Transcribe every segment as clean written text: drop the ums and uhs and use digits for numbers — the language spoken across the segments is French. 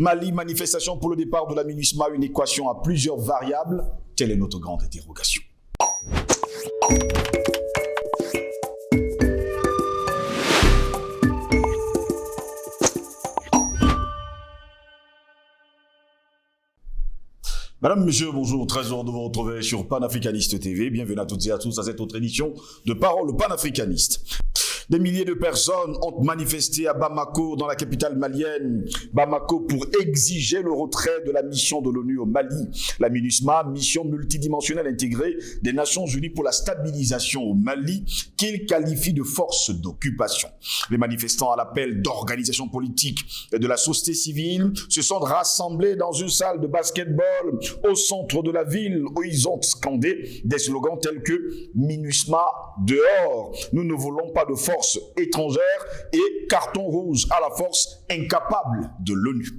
Mali, manifestation pour le départ de la MINUSMA, une équation à plusieurs variables. Telle est notre grande interrogation. Madame, monsieur, bonjour, très heureux de vous retrouver sur Panafricaniste TV. Bienvenue à toutes et à tous à cette autre édition de Parole panafricaniste. Des milliers de personnes ont manifesté à Bamako, dans la capitale malienne. Bamako pour exiger le retrait de la mission de l'ONU au Mali. La MINUSMA, mission multidimensionnelle intégrée des Nations Unies pour la stabilisation au Mali, qu'il qualifie de force d'occupation. Les manifestants à l'appel d'organisations politiques et de la société civile se sont rassemblés dans une salle de basketball au centre de la ville où ils ont scandé des slogans tels que « MINUSMA dehors », « Nous ne voulons pas de force étrangère » et « Carton rouge à la force incapable de l'ONU ».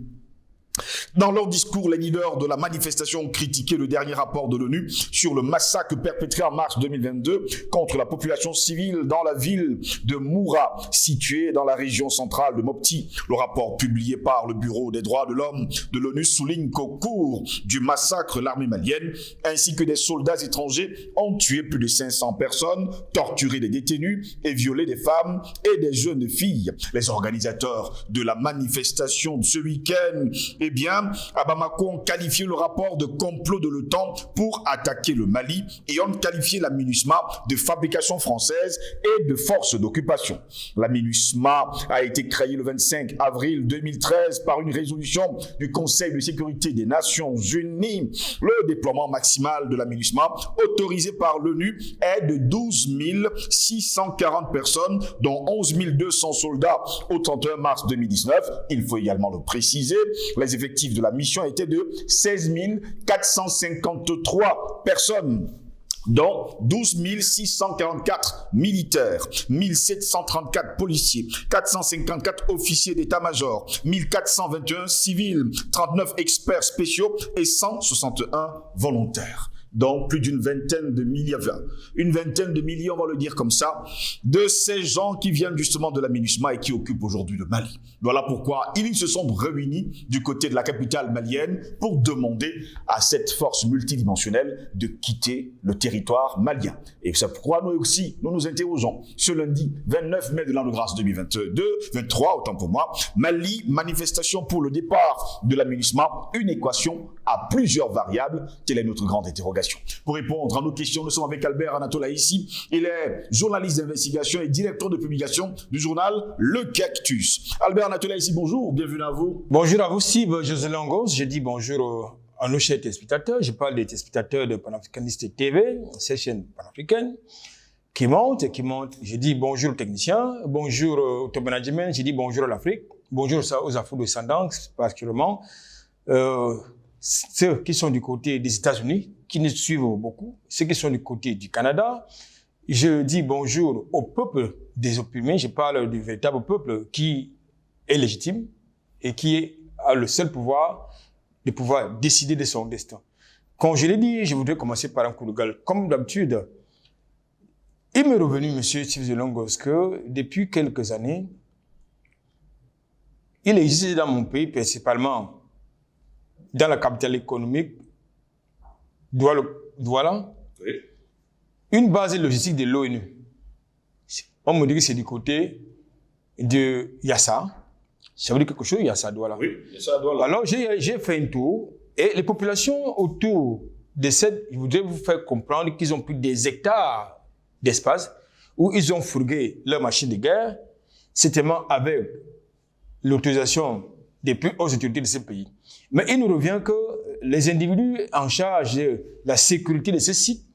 Dans leur discours, les leaders de la manifestation ont critiqué le dernier rapport de l'ONU sur le massacre perpétré en mars 2022 contre la population civile dans la ville de Moura, située dans la région centrale de Mopti. Le rapport publié par le Bureau des droits de l'homme de l'ONU souligne qu'au cours du massacre, l'armée malienne ainsi que des soldats étrangers ont tué plus de 500 personnes, torturé des détenus et violé des femmes et des jeunes filles. Les organisateurs de la manifestation de ce week-end, à Bamako, ont qualifié le rapport de complot de l'OTAN pour attaquer le Mali et ont qualifié la MINUSMA de fabrication française et de force d'occupation. La MINUSMA a été créée le 25 avril 2013 par une résolution du Conseil de sécurité des Nations Unies. Le déploiement maximal de la MINUSMA, autorisé par l'ONU, est de 12 640 personnes, dont 11 200 soldats au 31 mars 2019. Il faut également le préciser. Les effectifs de la mission étaient de 16 453 personnes, dont 12 644 militaires, 1734 policiers, 454 officiers d'état-major, 1421 civils, 39 experts spéciaux et 161 volontaires. Donc plus d'une vingtaine de milliers, une vingtaine de milliers, on va le dire comme ça, de ces gens qui viennent justement de la MINUSMA et qui occupent aujourd'hui le Mali. Voilà pourquoi ils se sont réunis du côté de la capitale malienne pour demander à cette force multidimensionnelle de quitter le territoire malien. Et c'est pourquoi nous aussi, nous nous interrogeons ce lundi 29 mai de l'an de grâce 2023, autant pour moi, Mali, manifestation pour le départ de la MINUSMA, une équation à plusieurs variables, telle est notre grande interrogation. Pour répondre à nos questions, nous sommes avec Albert Anatola ici. Il est journaliste d'investigation et directeur de publication du journal Le Cactus. Albert Anatola ici, bonjour, bienvenue à vous. Bonjour à vous, Sib José Longos. Je dis bonjour à nos chers téléspectateurs. Je parle des téléspectateurs de Panafricaniste TV, cette chaîne panafricaine qui monte. Je dis bonjour aux techniciens, bonjour au top management, je dis bonjour à l'Afrique, bonjour aux Afro-descendants particulièrement. Ceux qui sont du côté des États-Unis, qui nous suivent beaucoup, ceux qui sont du côté du Canada. Je dis bonjour au peuple des opprimés, je parle du véritable peuple qui est légitime et qui a le seul pouvoir de pouvoir décider de son destin. Quand je l'ai dit, je voudrais commencer par un coup de gueule. Comme d'habitude, il m'est revenu, monsieur Steve Longos, que depuis quelques années, il existe dans mon pays, principalement dans la capitale économique, Douala, oui, une base logistique de l'ONU. On me dit que c'est du côté de Yassa. Ça veut dire quelque chose, Yassa, Douala. Oui, Yassa, Douala. Alors, j'ai fait un tour et les populations autour de cette, je voudrais vous faire comprendre qu'ils ont pris des hectares d'espace où ils ont fourgué leurs machines de guerre, certainement avec l'autorisation des plus hautes autorités de ce pays. Mais il nous revient que les individus en charge de la sécurité de ce site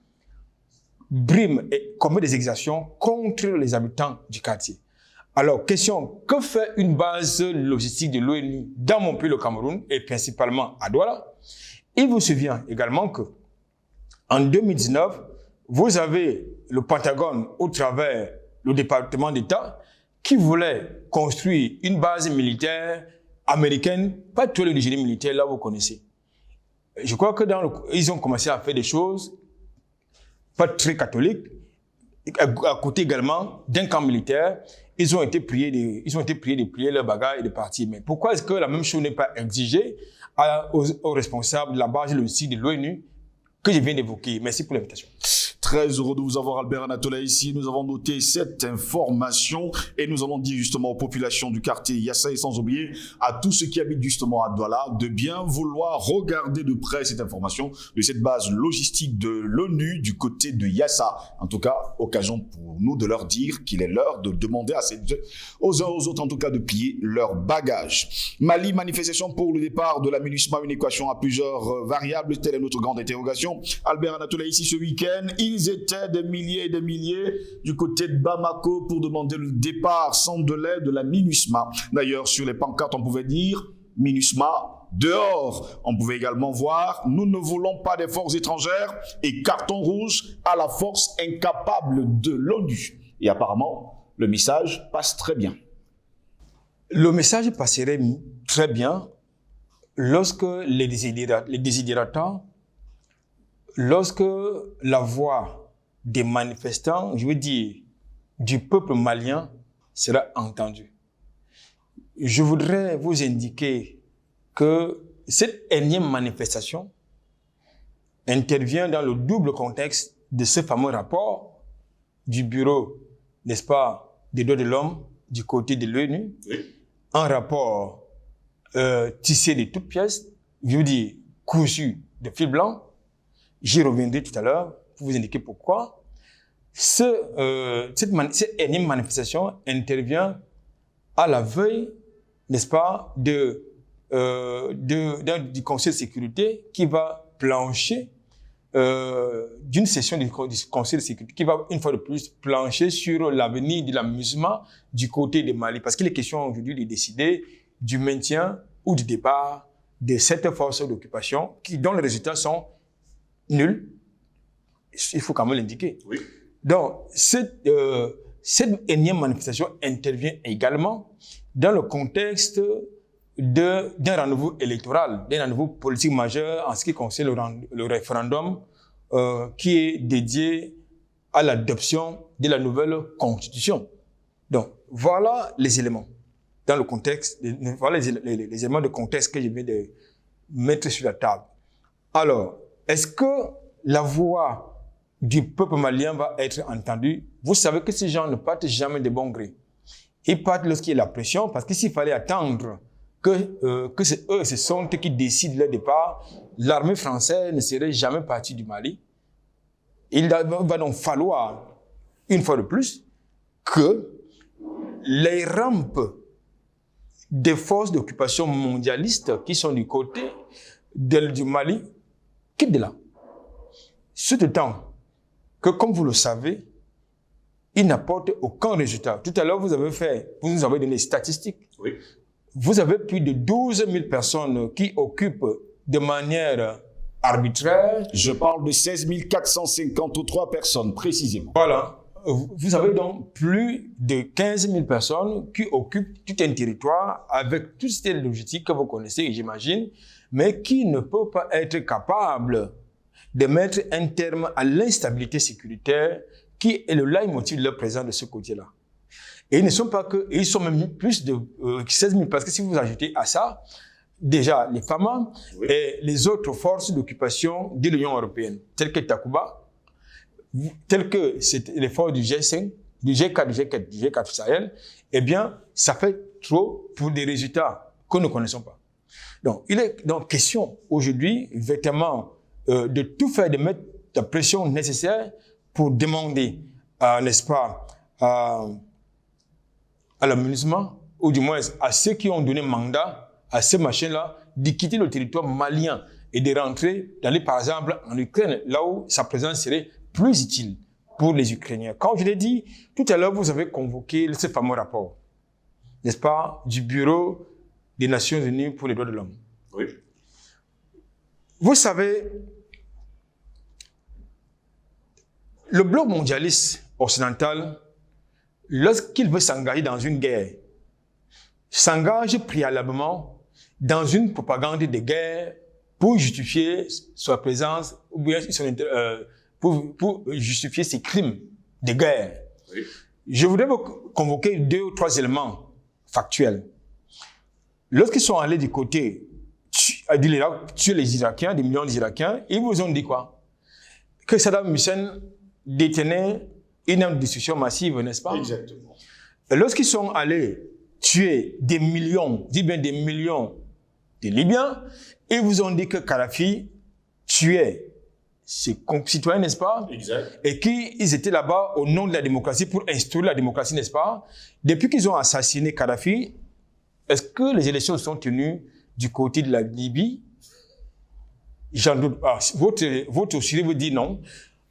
briment et commettent des exactions contre les habitants du quartier. Alors, question, que fait une base logistique de l'ONU dans mon pays, le Cameroun, et principalement à Douala? Il vous souvient également que en 2019, vous avez le Pentagone au travers le département d'État qui voulait construire une base militaire américaine, pas tout le génie militaire, là vous connaissez. Je crois que ils ont commencé à faire des choses pas très catholiques, à côté également d'un camp militaire, ils ont été priés de plier leurs bagages et de partir. Mais pourquoi est-ce que la même chose n'est pas exigée aux responsables de la base logistique de l'ONU que je viens d'évoquer? Merci pour l'invitation. Très heureux de vous avoir, Albert Anatola, ici. Nous avons noté cette information et nous allons dire justement aux populations du quartier Yassa et sans oublier à tous ceux qui habitent justement à Douala de bien vouloir regarder de près cette information de cette base logistique de l'ONU du côté de Yassa. En tout cas, occasion pour nous de leur dire qu'il est l'heure de demander aux uns aux autres en tout cas de plier leurs bagages. Mali, manifestation pour le départ de la MINUSMA, une équation à plusieurs variables, telle est notre grande interrogation. Albert Anatola ici ce week-end. Ils étaient des milliers et des milliers du côté de Bamako pour demander le départ sans délai de la MINUSMA. D'ailleurs, sur les pancartes, on pouvait dire MINUSMA dehors. On pouvait également voir « Nous ne voulons pas des forces étrangères » et carton rouge à la force incapable de l'ONU. Et apparemment, le message passe très bien. Le message passerait très bien lorsque les désidérateurs, lorsque la voix des manifestants, je veux dire, du peuple malien sera entendue. Je voudrais vous indiquer que cette énième manifestation intervient dans le double contexte de ce fameux rapport du bureau, n'est-ce pas, des droits de l'homme du côté de l'ONU, un rapport tissé de toutes pièces, je veux dire, cousu de fil blanc. J'y reviendrai tout à l'heure pour vous indiquer pourquoi. Cette énième manifestation intervient à la veille, n'est-ce pas, du Conseil de sécurité qui va plancher, d'une session du Conseil de sécurité qui va, une fois de plus, plancher sur l'avenir de la MINUSMA du côté de Mali. Parce qu'il est question aujourd'hui de décider du maintien ou du départ de cette force d'occupation dont les résultats sont nuls. Il faut quand même l'indiquer. Oui. Donc, cette énième manifestation intervient également dans le contexte d'un rendez-vous électoral, d'un rendez-vous politique majeur en ce qui concerne le référendum qui est dédié à l'adoption de la nouvelle constitution. Donc, voilà les éléments dans le contexte, voilà les éléments de contexte que je viens de mettre sur la table. Alors, est-ce que la voix du peuple malien va être entendue? Vous savez que ces gens ne partent jamais de bon gré. Ils partent lorsqu'il y a la pression, parce que s'il fallait attendre que c'est eux, ce sont eux qui décident leur départ, l'armée française ne serait jamais partie du Mali. Il va donc falloir, une fois de plus, que les rampes des forces d'occupation mondialistes qui sont du côté du Mali quittent de là. Cependant que, comme vous le savez, ils n'apportent aucun résultat. Tout à l'heure, vous nous avez donné les statistiques. Oui. Vous avez plus de 12 000 personnes qui occupent de manière arbitraire. Je parle de 16 453 personnes, précisément. Voilà. Vous avez donc plus de 15 000 personnes qui occupent tout un territoire avec toutes ces logistiques que vous connaissez, j'imagine, mais qui ne peuvent pas être capables de mettre un terme à l'instabilité sécuritaire qui est le leitmotiv de leur présence de ce côté-là. Et ils ne sont pas que, ils sont même plus de 16 000, parce que si vous ajoutez à ça, déjà les FAMA et les autres forces d'occupation de l'Union européenne, telles que Takuba, telles que les forces du G5, du G4, du G4 Sahel, eh bien, ça fait trop pour des résultats que nous ne connaissons pas. Donc, il est donc question aujourd'hui, véritablement, de tout faire, de mettre la pression nécessaire pour demander, n'est-ce pas, à la MINUSMA, ou du moins à ceux qui ont donné mandat à ces machins-là, de quitter le territoire malien et de rentrer, d'aller par exemple en Ukraine, là où sa présence serait plus utile pour les Ukrainiens. Quand je l'ai dit, tout à l'heure, vous avez convoqué ce fameux rapport, n'est-ce pas, du Bureau des Nations Unies pour les droits de l'homme. Oui. Vous savez, le bloc mondialiste occidental, lorsqu'il veut s'engager dans une guerre, s'engage préalablement dans une propagande de guerre pour justifier sa présence ou bien pour justifier ses crimes de guerre. Oui. Je voudrais vous convoquer 2 ou 3 éléments factuels. Lorsqu'ils sont allés du côté de l'Irak, tuer les Irakiens, des millions d'Irakiens, ils vous ont dit quoi? Que Saddam Hussein détenait une arme de destruction massive, n'est-ce pas? Exactement. Lorsqu'ils sont allés tuer des millions, dis bien des millions de Libyens, ils vous ont dit que Kadhafi tuait ses concitoyens, n'est-ce pas? Exact. Et qu'ils étaient là-bas au nom de la démocratie pour instaurer la démocratie, n'est-ce pas? Depuis qu'ils ont assassiné Kadhafi, est-ce que les élections sont tenues du côté de la Libye? J'en doute pas. Votre jury vous dit non.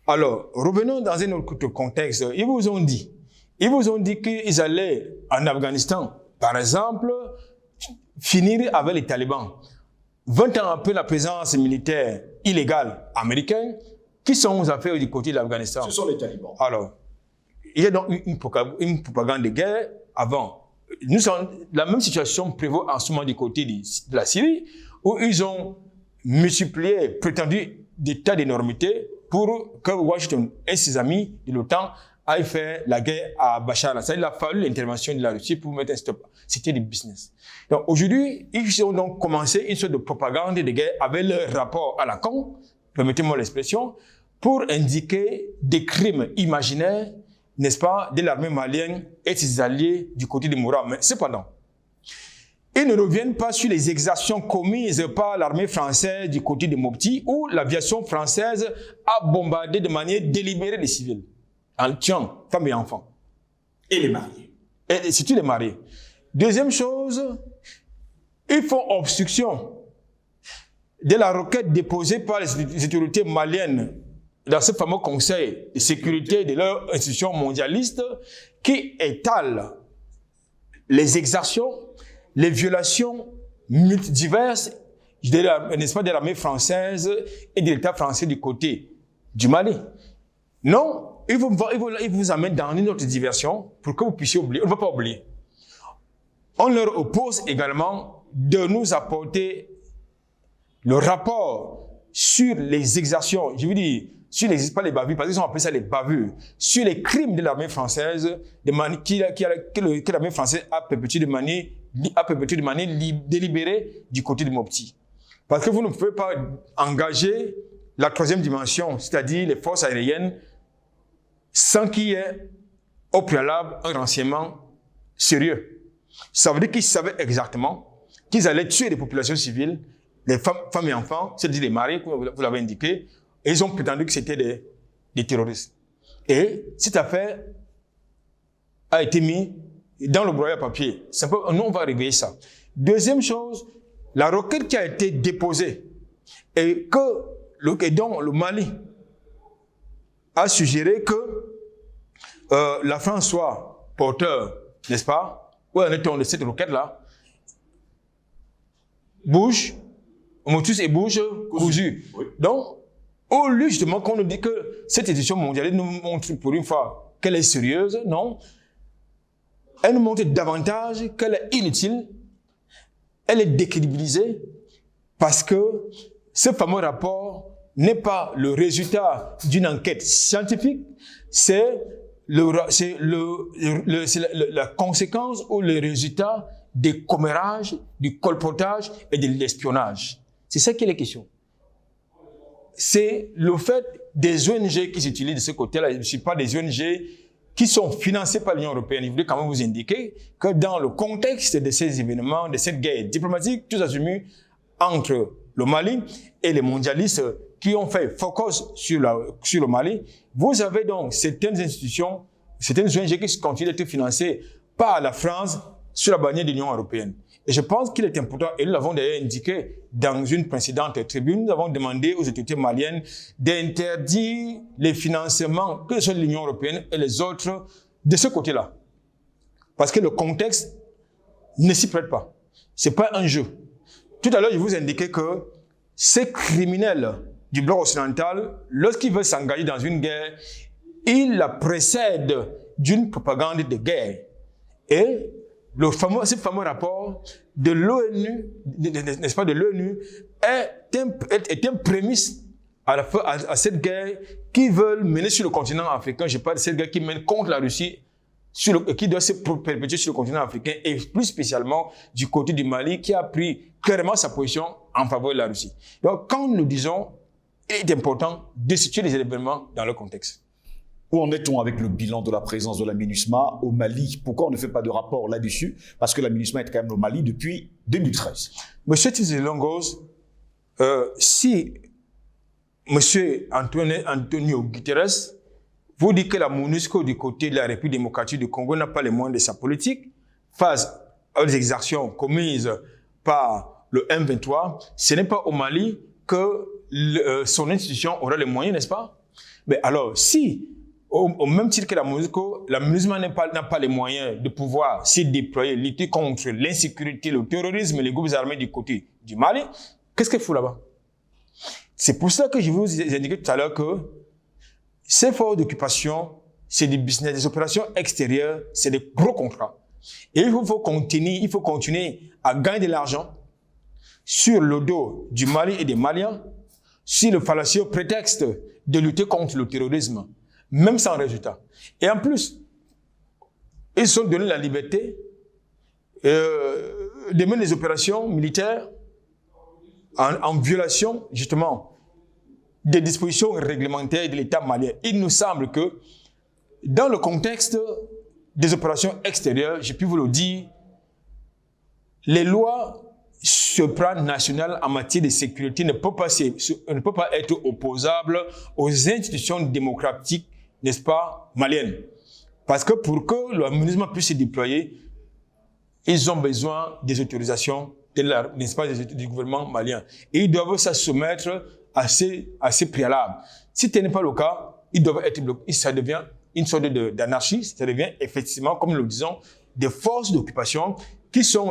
Alors, revenons dans un autre contexte. Ils vous ont dit qu'ils allaient en Afghanistan, par exemple, finir avec les talibans. 20 ans après la présence militaire illégale américaine, qui sont aux affaires du côté de l'Afghanistan? Ce sont les talibans. Alors, il y a donc une propagande de guerre avant. La même situation prévaut en ce moment du côté de la Syrie, où ils ont multiplié, prétendu des tas d'énormités pour que Washington et ses amis de l'OTAN aillent faire la guerre à Bachar al-Assad. Il a fallu l'intervention de la Russie pour mettre un stop. C'était du business. Donc aujourd'hui, ils ont donc commencé une sorte de propagande de guerre avec leur rapport à la con, permettez-moi l'expression, pour indiquer des crimes imaginaires, n'est-ce pas, de l'armée malienne et ses alliés du côté de Moura. Mais cependant, ils ne reviennent pas sur les exactions commises par l'armée française du côté de Mopti, où l'aviation française a bombardé de manière délibérée les civils, en tuant femmes et enfants. Et les mariés. Et surtout les mariés. Deuxième chose, ils font obstruction de la requête déposée par les autorités maliennes dans ce fameux conseil de sécurité de leur institution mondialiste qui étale les exactions, les violations diverses n'est-ce pas, de l'armée française et de l'État français du côté du Mali. Non, ils vous amènent dans une autre diversion pour que vous puissiez oublier. On ne va pas oublier. On leur oppose également de nous apporter le rapport sur les exactions, je veux dire, pas les bavures, parce qu'ils ont appelé ça les bavures, sur les crimes de l'armée française, que l'armée française a perpétué de manière délibérée du côté de Mopti. Parce que vous ne pouvez pas engager la troisième dimension, c'est-à-dire les forces aériennes, sans qu'il y ait au préalable un renseignement sérieux. Ça veut dire qu'ils savaient exactement qu'ils allaient tuer les populations civiles, les femmes et enfants, c'est-à-dire les mariés, comme vous l'avez indiqué, et ils ont prétendu que c'était des terroristes. Et cette affaire a été mise dans le broyeur à papier. Nous, on va réveiller ça. Deuxième chose, la requête qui a été déposée et dont le Mali a suggéré que la France soit porteur, n'est-ce pas? Où en est-on de cette requête-là? Bouche, motus et bouche cousu. Oui. Donc, au lieu justement qu'on nous dit que cette édition mondiale nous montre pour une fois qu'elle est sérieuse, non. Elle nous montre davantage qu'elle est inutile, elle est décrédibilisée, parce que ce fameux rapport n'est pas le résultat d'une enquête scientifique, c'est la conséquence ou le résultat des commérages, du colportage et de l'espionnage. C'est ça qui est la question. C'est le fait des ONG qui s'utilisent de ce côté-là. Je ne suis pas des ONG qui sont financées par l'Union européenne. Je voulais quand même vous indiquer que dans le contexte de ces événements, de cette guerre diplomatique, tous azimuts entre le Mali et les mondialistes qui ont fait focus sur le Mali, vous avez donc certaines institutions, certaines ONG qui continuent d'être financées par la France sur la bannière de l'Union européenne. Et je pense qu'il est important, et nous l'avons d'ailleurs indiqué dans une précédente tribune, nous avons demandé aux autorités maliennes d'interdire les financements, que ce soit de l'Union européenne et les autres, de ce côté-là. Parce que le contexte ne s'y prête pas. C'est pas un jeu. Tout à l'heure, je vous indiquais que ces criminels du bloc occidental, lorsqu'ils veulent s'engager dans une guerre, ils la précèdent d'une propagande de guerre. Et ce fameux rapport de l'ONU, n'est-ce pas, de l'ONU, est un prémisse à cette guerre qu'ils veulent mener sur le continent africain. Je parle de cette guerre qu'ils mènent contre la Russie qui doit se perpétuer sur le continent africain et plus spécialement du côté du Mali qui a pris clairement sa position en faveur de la Russie. Donc, quand nous disons, il est important de situer les événements dans leur contexte. Où en est-on avec le bilan de la présence de la MINUSMA au Mali? Pourquoi on ne fait pas de rapport là-dessus? Parce que la MINUSMA est quand même au Mali depuis 2013. Monsieur Tshisekedi, si Monsieur Antonio Guterres vous dit que la MONUSCO du côté de la République démocratique du Congo n'a pas les moyens de sa politique face aux exactions commises par le M23, ce n'est pas au Mali que son institution aura les moyens, n'est-ce pas? Mais alors, si, au même titre que la MONUSCO, la MINUSMA n'a pas les moyens de pouvoir s'y déployer, lutter contre l'insécurité, le terrorisme et les groupes armés du côté du Mali, qu'est-ce qu'il faut là-bas? C'est pour ça que je vous ai indiqué tout à l'heure que ces forces d'occupation, c'est des business, des opérations extérieures, c'est des gros contrats. Et il faut continuer à gagner de l'argent sur le dos du Mali et des Maliens, sur le fallacieux prétexte de lutter contre le terrorisme, même sans résultat. Et en plus, ils se sont donné la liberté de mener des opérations militaires en violation, justement, des dispositions réglementaires de l'État malien. Il nous semble que, dans le contexte des opérations extérieures, j'ai pu vous le dire, les lois supranationales en matière de sécurité ne peuvent pas être opposables aux institutions démocratiques, n'est-ce pas, maliennes. Parce que pour que le MINUSMA puisse se déployer, ils ont besoin des autorisations n'est-ce pas, du gouvernement malien. Et ils doivent se soumettre à ces préalables. Si ce n'est pas le cas, ils doivent être bloqués. Ça devient une sorte d'anarchie. Ça devient effectivement, comme nous le disons, des forces d'occupation qui sont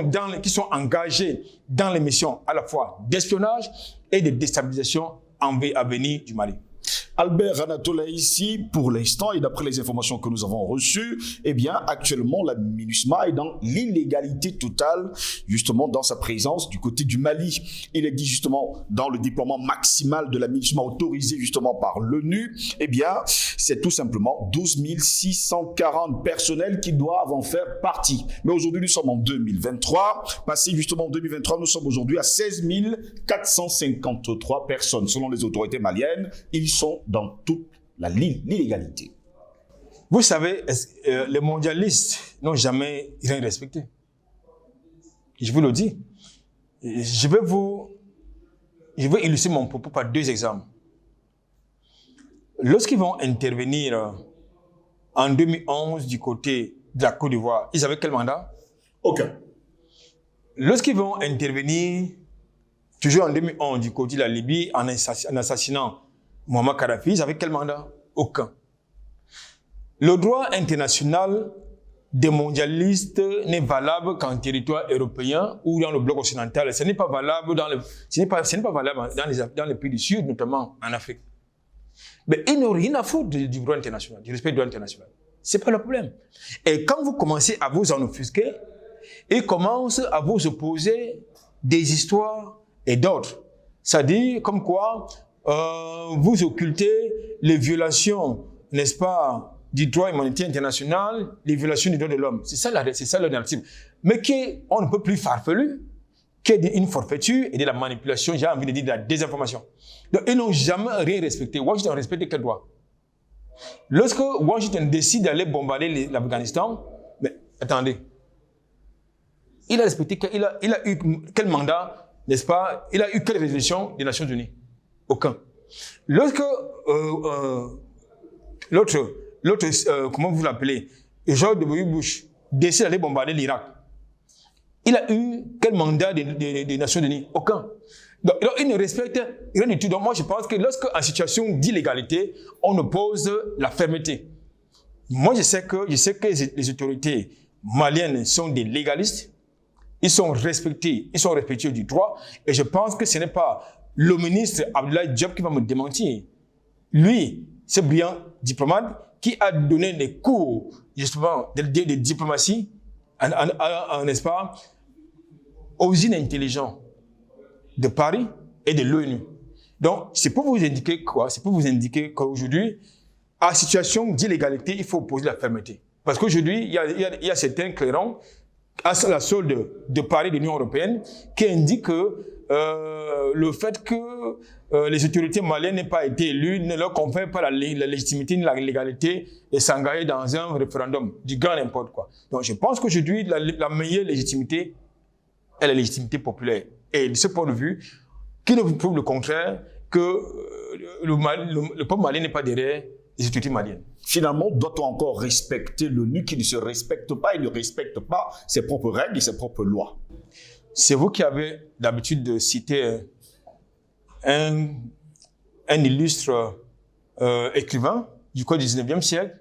engagées dans les missions à la fois d'espionnage et de déstabilisation à venir du Mali. Albert Anatola ici, pour l'instant, et d'après les informations que nous avons reçues, eh bien, actuellement, la MINUSMA est dans l'illégalité totale, justement, dans sa présence du côté du Mali. Il est dit, justement, dans le déploiement maximal de la MINUSMA autorisé, justement, par l'ONU, eh bien, c'est tout simplement 12 640 personnels qui doivent en faire partie. Mais aujourd'hui, nous sommes en 2023. Passé, justement, en 2023, nous sommes aujourd'hui à 16 453 personnes. Selon les autorités maliennes, ils sont dans toute l'illégalité. Vous savez, les mondialistes n'ont jamais rien respecté. Je vous le dis. Je vais illustrer mon propos par deux exemples. Lorsqu'ils vont intervenir en 2011 du côté de la Côte d'Ivoire, ils avaient quel mandat? Aucun. Lorsqu'ils vont intervenir, toujours en 2011 du côté de la Libye, en assassinant Muammar Kadhafi, ils avaient quel mandat? Aucun. Le droit international des mondialistes n'est valable qu'en territoire européen ou dans le bloc occidental. Ce n'est pas valable dans les pays du Sud, notamment en Afrique. Mais ils n'ont rien à foutre du droit international, du respect du droit international. C'est pas le problème. Et quand vous commencez à vous en offusquer, ils commencent à vous opposer des histoires et d'autres. C'est-à-dire comme quoi vous occultez les violations, n'est-ce pas, du droit humanitaire international, les violations des droits de l'homme. C'est ça le narratif. Mais on ne peut plus farfelu qu'une forfaiture et de la manipulation, j'ai envie de dire de la désinformation. Donc, ils n'ont jamais rien respecté. Washington a respecté quel droit? Lorsque Washington décide d'aller bombarder l'Afghanistan, mais attendez, il a respecté, il a eu quel mandat, n'est-ce pas? Il a eu quelle résolution des Nations Unies? Aucun. Lorsque l'autre, comment vous l'appelez, George W. Bush décide d'aller bombarder l'Irak, il a eu quel mandat des Nations Unies? Aucun. Donc, il ne respecte rien du tout. Donc, moi, je pense que lorsque, en situation d'illégalité, on oppose la fermeté. Moi, je sais que les autorités maliennes sont des légalistes. Ils sont respectueux du droit. Et je pense que ce n'est pas le ministre Abdoulaye Diop qui va me démentir. Lui, ce brillant diplomate qui a donné des cours, justement, de diplomatie, n'est-ce pas, aux intelligents de Paris et de l'ONU. Donc, c'est pour vous indiquer quoi? C'est pour vous indiquer qu'aujourd'hui, à situation d'illégalité, il faut opposer la fermeté. Parce qu'aujourd'hui, il y a certains clairons à la solde de Paris de l'Union européenne qui indiquent que le fait que les autorités maliennes n'aient pas été élues ne leur confère pas la légitimité ni la légalité de s'engager dans un référendum, du grand n'importe quoi. Donc je pense qu'aujourd'hui, la meilleure légitimité est la légitimité populaire. Et de ce point de vue, qui nous prouve le contraire que le peuple malien n'est pas derrière les autorités maliennes. Finalement, doit-on encore respecter l'ONU qui ne se respecte pas et ne respecte pas ses propres règles et ses propres lois? C'est vous qui avez l'habitude de citer un illustre écrivain du code du 19e siècle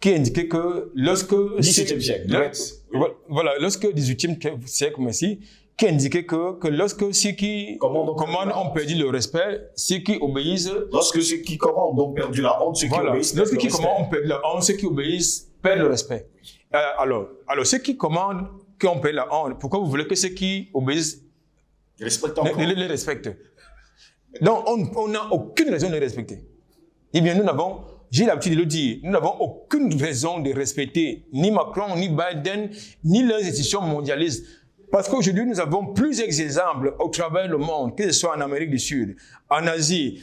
qui indiquait que lorsque... 17e siècle. Voilà, lorsque 18e siècle, merci, qui indiquait que lorsque ceux qui commandent ont perdu le respect, ceux qui obéissent... Lorsque ceux qui commandent ont perdu la honte, ceux qui obéissent... Lorsque ceux qui commandent ont perdu la honte, ceux qui obéissent perdent le respect. Alors, ceux qui commandent, qui ont perdu la honte, pourquoi vous voulez que ceux qui obéissent les respectent? Donc, on n'a aucune raison de les respecter. Eh bien, j'ai l'habitude de le dire, nous n'avons aucune raison de respecter ni Macron, ni Biden, ni leurs institutions mondialistes. Parce qu'aujourd'hui, nous avons plusieurs exemples au travers du monde, que ce soit en Amérique du Sud, en Asie,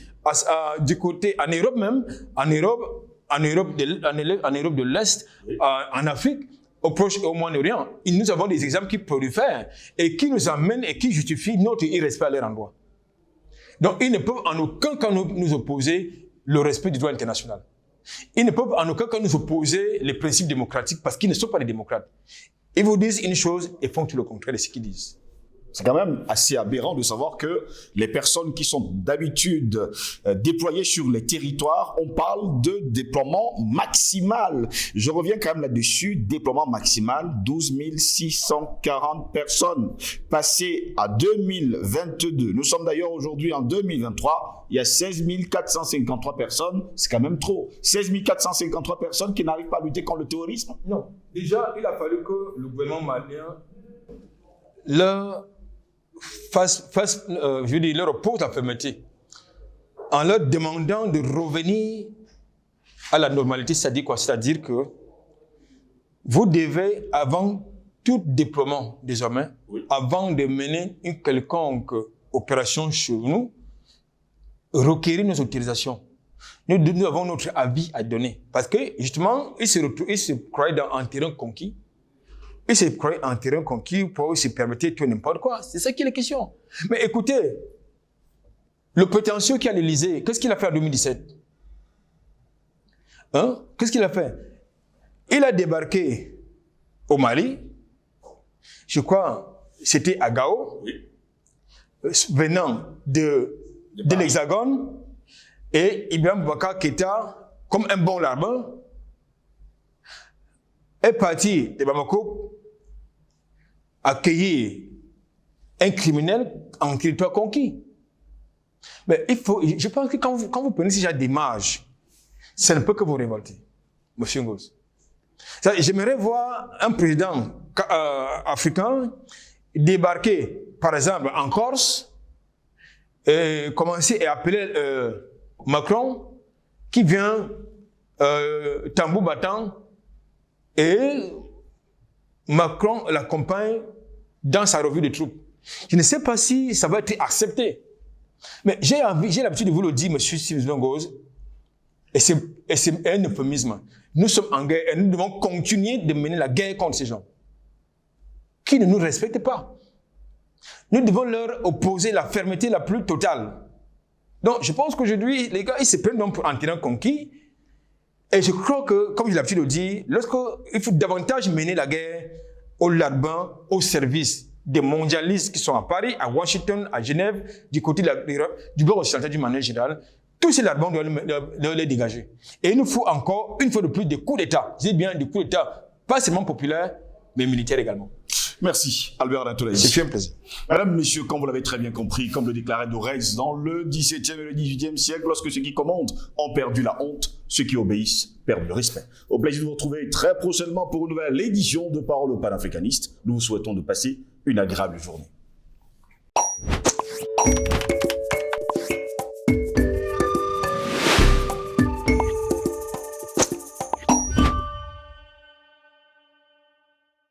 du côté, en Europe même, en Europe de l'Est, en Afrique, au Proche et au Moyen-Orient. Nous avons des exemples qui prolifèrent et qui nous amènent et qui justifient notre irrespect à leur endroit. Donc, ils ne peuvent en aucun cas nous opposer le respect du droit international. Ils ne peuvent en aucun cas nous opposer les principes démocratiques parce qu'ils ne sont pas des démocrates. Ils vous disent une chose et font tout le contraire de ce qu'ils disent. C'est quand même assez aberrant de savoir que les personnes qui sont d'habitude déployées sur les territoires, on parle de déploiement maximal. Je reviens quand même là-dessus, déploiement maximal, 12 640 personnes. Passé à 2022, nous sommes d'ailleurs aujourd'hui en 2023, il y a 16 453 personnes, c'est quand même trop. 16 453 personnes qui n'arrivent pas à lutter contre le terrorisme. Non, déjà, il a fallu que le gouvernement malien leur leur oppose la fermeté en leur demandant de revenir à la normalité, c'est-à-dire quoi? C'est-à-dire que vous devez, avant tout déploiement désormais, avant de mener une quelconque opération chez nous, requérir nos autorisations. Nous avons notre avis à donner. Parce que, justement, ils se croyaient en terrain conquis. Ils se croyaient en terrain conquis pour se permettre tout n'importe quoi. C'est ça qui est la question. Mais écoutez, le prétentieux qui est à l'Élysée, qu'est-ce qu'il a fait en 2017? Qu'est-ce qu'il a fait? Il a débarqué au Mali, je crois, c'était à Gao, venant de l'Hexagone, et Ibrahim Boubacar Keïta, comme un bon larbin, est parti de Bamako accueillir un criminel en territoire conquis. Mais je pense que quand vous prenez ce genre d'image, ça ne peut que vous révolter, monsieur Ngoz. J'aimerais voir un président africain débarquer, par exemple, en Corse, et commencer à appeler Macron, qui vient tambour battant, et Macron l'accompagne dans sa revue de troupes. Je ne sais pas si ça va être accepté. Mais j'ai l'habitude de vous le dire, monsieur Sylvain Ngoz, et c'est un euphémisme. Nous sommes en guerre et nous devons continuer de mener la guerre contre ces gens qui ne nous respectent pas. Nous devons leur opposer la fermeté la plus totale. Donc, je pense qu'aujourd'hui, les gars, ils se prennent donc pour un terrain conquis. Et je crois que, comme j'ai l'habitude de dire, il faut davantage mener la guerre aux larbins, au service des mondialistes qui sont à Paris, à Washington, à Genève, du côté du bord occidental du manière générale, tous ces larbins doivent les dégager. Et il nous faut encore, une fois de plus, des coups d'État. Je dis bien des coups d'État, pas seulement populaires, mais militaires également. Merci, Albert Dantolaï. C'est un plaisir. Mesdames, Messieurs, comme vous l'avez très bien compris, comme le déclarait Dorez dans le 17e et le 18e siècle, lorsque ceux qui commandent ont perdu la honte, ceux qui obéissent perdent le respect. Au plaisir de vous retrouver très prochainement pour une nouvelle édition de Parole aux panafricanistes. Nous vous souhaitons de passer une agréable journée.